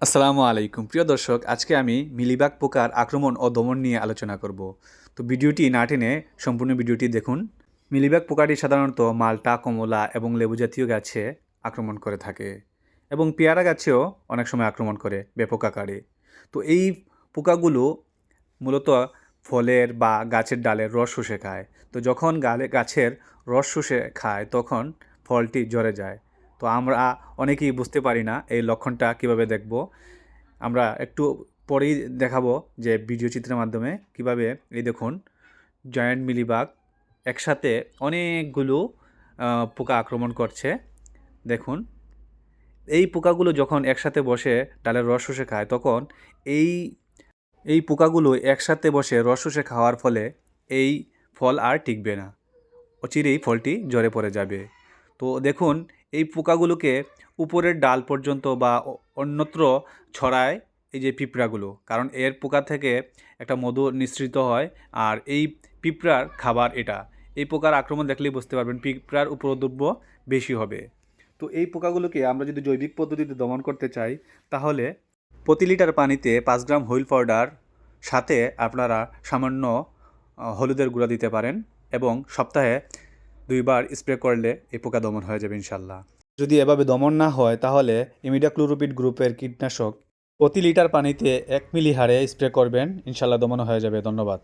আসসালামু আলাইকুম প্রিয় দর্শক, আজকে আমি মিলিবাগ পোকার আক্রমণ ও দমন নিয়ে আলোচনা করব। তো ভিডিওটি না টেনে সম্পূর্ণ ভিডিওটি দেখুন। মিলিবাগ পোকাটি সাধারণত মাল্টা, কমলা এবং লেবু জাতীয় গাছে আক্রমণ করে থাকে এবং পেয়ারা গাছেও অনেক সময় আক্রমণ করে ব্যাপক আকারে। তো এই পোকাগুলো মূলত ফলের বা গাছের ডালের রস শুষে খায়। তো যখন গাছের রস শুষে খায় তখন ফলটি ঝরে যায়। তো আমরা অনেকেই বুঝতে পারি না এই লক্ষণটা কিভাবে দেখব। আমরা একটু পরেই দেখাবো যে ভিডিও চিত্রের মাধ্যমে কিভাবে। এই দেখুন, জায়ান্ট মিলিবাগ একসাথে অনেকগুলো পোকা আক্রমণ করছে। দেখুন, এই পোকাগুলো যখন একসাথে বসে ডালের রস শুষে খায় তখন এই এই পোকাগুলো একসাথে বসে রস শুষে খাওয়ার ফলে এই ফল আর টিকবে না, অচিরেই ফলটি ঝরে পড়ে যাবে। তো দেখুন, এই পোকাগুলোকে উপরের ডাল পর্যন্ত বা অন্যত্র ছড়ায় এই যে পিঁপড়াগুলো, কারণ এর পোকা থেকে একটা মধু নিঃসৃত হয়। আর এই পিঁপড়ার খাবার এটা। এই পোকার আক্রমণ দেখলেই বুঝতে পারবেন পিঁপড়ার উপদ্রব বেশি হবে। তো এই পোকাগুলোকে আমরা যদি জৈবিক পদ্ধতিতে দমন করতে চাই তাহলে প্রতি লিটার পানিতে 5 গ্রাম হুইল পাউডার সাথে আপনারা সামান্য হলুদের গুঁড়া দিতে পারেন এবং সপ্তাহে 2 বার স্প্রে করলে এই পোকা দমন হয়ে যাবে ইনশাল্লাহ। যদি এভাবে দমন না হয় তাহলে ইমিডাক্লোরোপিড গ্রুপের কীটনাশক প্রতি লিটার পানিতে 1 মিলি হারে স্প্রে করবেন, ইনশাল্লাহ দমন হয়ে যাবে। ধন্যবাদ।